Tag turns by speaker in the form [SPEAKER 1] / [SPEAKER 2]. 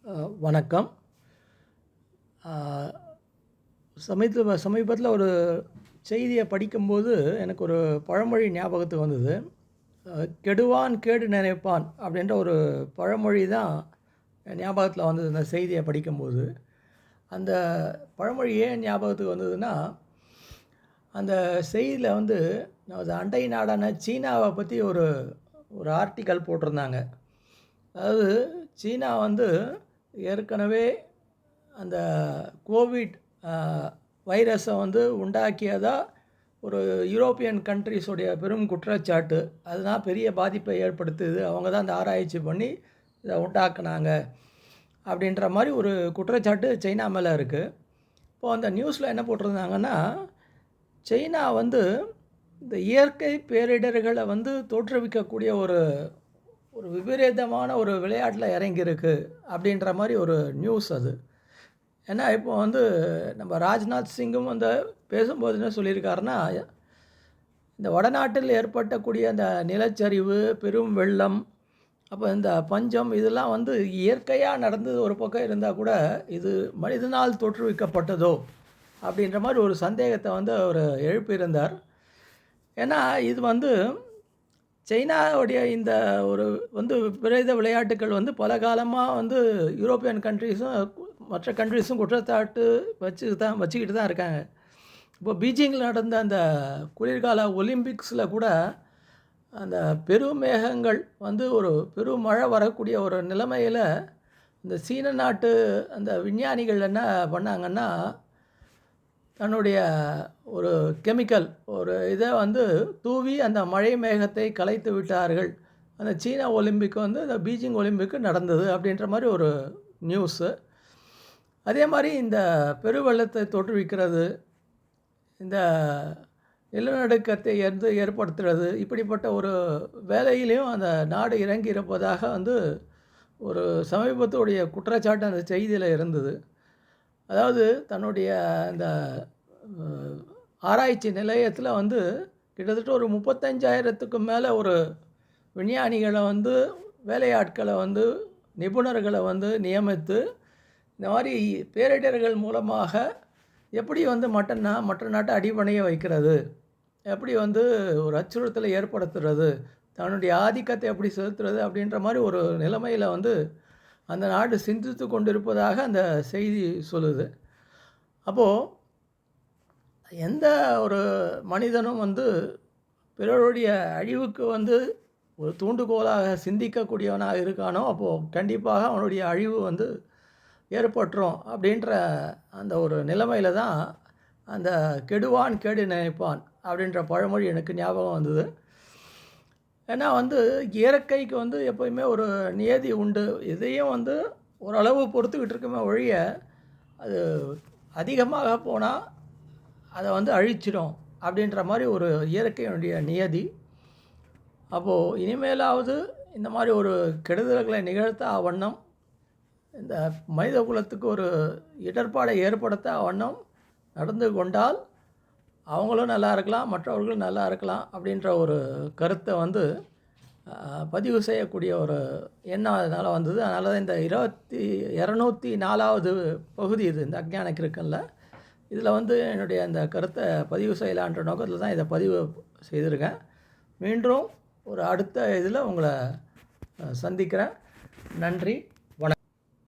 [SPEAKER 1] வணக்கம். அ சமீபத்தில ஒரு செய்திய படிக்கும்போது, எனக்கு ஒரு பழமொழி ஞாபகத்துக்கு வந்தது. "கெடுவான் கேடு நினைப்பான்" அப்படின்ற ஒரு பழமொழி தான் என் ஞாபகத்தில வந்தது இந்த செய்திய படிக்கும்போது. அந்த பழமொழி ஏன் ஞாபகத்துக்கு வந்ததுன்னா, அந்த செய்தியில வந்து நமது அண்டை நாடான சீனாவ பத்தி ஒரு ஒரு ஆர்டிக்கல் போட்டிருந்தாங்க. அதாவது சீனா வந்து ஏற்கனவே அந்த கோவிட் அ வைரஸ வந்து உண்டாக்கியதா ஒரு யூரோப்பியன் கண்ட்ரீஸ் உடைய பெரும் குற்றச்சாட்டு. அதுதான் பெரிய பாதிப்பை ஏற்படுத்துது. அவங்க தான் அந்த ஆராய்ச்சி பண்ணி இத உண்டாக்குனாங்க. அப்படின்ற மாரி ஒரு குற்றச்சாட்டு சைனா மேல இருக்கு. இப்போ அந்த நியூஸ்ல என்ன போட்டிருந்தாங்கன்னா, சைனா வந்து இந்த இயற்கை பேரிடர்கள வந்து தோற்றுவிக்கக்கூடிய ஒரு ஒரு விபரீதமான ஒரு விளையாட்டுல இறங்கியிருக்கு. அப்படின்ற மாரி ஒரு நியூஸ் அது. ஏன்னா, இப்போ வந்து நம்ம ராஜ்நாத் சிங்கும் வந்து பேசும்போது என்ன சொல்லியிருக்காருன்னா, இந்த வடநாட்டில் ஏற்பட்டக்கூடிய அந்த நிலச்சரிவு, பெரும் வெள்ளம், அப்போ இந்த பஞ்சம் இதெல்லாம் வந்து இயற்கையா நடந்தது ஒரு பக்கம் இருந்தா கூட, இது மனிதனால் தோற்றுவிக்கப்பட்டதோ? அப்படின்ற மாரி ஒரு சந்தேகத்த வந்து அவரு எழுப்பியிருந்தார். ஏன்னா, இது வந்து சைனாவுடைய இந்த ஒரு வந்து விபரீத விளையாட்டுக்கள் வந்து பல காலமா வந்து யூரோப்பியன் கண்ட்ரீஸும், மற்ற கண்ட்ரீஸும் குற்றச்சாட்டு வச்சுக்கிட்டு தான் இருக்காங்க. இப்போ பீஜிங்கில நடந்த அந்த குளிர்கால ஒலிம்பிக்ஸில கூட, அந்த பெருமேகங்கள் வந்து ஒரு பெருமழை வரக்கூடிய ஒரு நிலைமையில, இந்த சீன நாட்டு அந்த விஞ்ஞானிகள் என்ன பண்ணாங்கன்னா, தன்னுடைய ஒரு கெமிக்கல் ஒரு இத வந்து தூவி அந்த மழை மேகத்தை கலைத்து விட்டார்கள். அந்த சீன ஒலிம்பிக் வந்து இந்த பீஜிங் ஒலிம்பிக் நடந்தது அப்படின்ற மாரி ஒரு நியூஸு. அதே மாரி இந்த பெருவெள்ளத்தை தோற்றுவிக்கிறது, இந்த நிலநடுக்கத்தை ஏற்படுத்துறது, இப்படிப்பட்ட ஒரு வேலையிலயும் அந்த நாடு இறங்கி இருப்பதாக வந்து ஒரு சமீபத்துடைய குற்றச்சாட்டு அந்த செய்தியில இருந்தது. அதாவது தன்னுடைய இந்த அ ஆராய்ச்சி நிலையத்தில வந்து கிட்டத்தட்ட ஒரு 35,000த்துக்கும் மேல ஒரு விஞ்ஞானிகள வந்து வேலையாட்கள வந்து நிபுணர்கள வந்து நியமித்து, இந்த மாரி பேரிடர்கள் மூலமாக எப்படி வந்து மற்ற நாட்ட அடிபணிய வைக்கிறது? எப்படி வந்து ஒரு அச்சுறுத்தலை ஏற்படுத்துறது? தன்னுடைய ஆதிக்கத்தை எப்படி செலுத்துறது? அப்படின்ற மாரி ஒரு நிலைமையில வந்து அந்த நாடு சிந்தித்துக் கொண்டிருப்பதாக அந்த செய்தி சொல்லுது. அப்போ எந்த ஒரு மனிதனும் வந்து பிறருடைய அழிவுக்கு வந்து ஒரு தூண்டுகோலாக சிந்திக்கக்கூடியவனாக இருக்கானோ, அப்போ கண்டிப்பாக அவனுடைய அழிவு வந்து ஏற்பட்டுரும் அப்படின்ற அந்த ஒரு நிலைமையில தான் அந்த "கெடுவான் கேடு நினைப்பான்" அப்படின்ற பழமொழி எனக்கு ஞாபகம் வந்தது. ஏன்னா வந்து இயற்கைக்கு வந்து எப்பயுமே ஒரு நியதி உண்டு. இதையும் வந்து ஓரளவு பொறுத்துக்கிட்டு இருக்குமே ஒழிய, அது அதிகமாக போனா அத வந்து அழிச்சிடும் அப்படின்ற மாரி ஒரு இயற்கையினுடைய நியதி. அப்போ இனிமேலாவது இந்த மாரி ஒரு கெடுதல்களை நிகழ்த்தா வண்ணம், இந்த மனித குலத்துக்கு ஒரு இடர்பாடை ஏற்படுத்தா வண்ணம் நடந்து கொண்டால், அவங்களும் நல்லா இருக்கலாம், மற்றவர்களும் நல்லா இருக்கலாம் அப்படின்ற ஒரு கருத்த வந்து பதிவு செய்யக்கூடிய ஒரு எண்ணம் அதனால வந்தது. அதனால தான் இந்த 204வது பகுதி இது, இந்த அஞ்ஞான கிறுக்கன்ல. இதில வந்து என்னுடைய அந்த கருத்த பதிவு செய்யலான்ற நோக்கத்தில தான் இத பதிவு செய்திருக்கேன். மீண்டும் ஒரு அடுத்த இதில உங்கள சந்திக்கிறேன். நன்றி.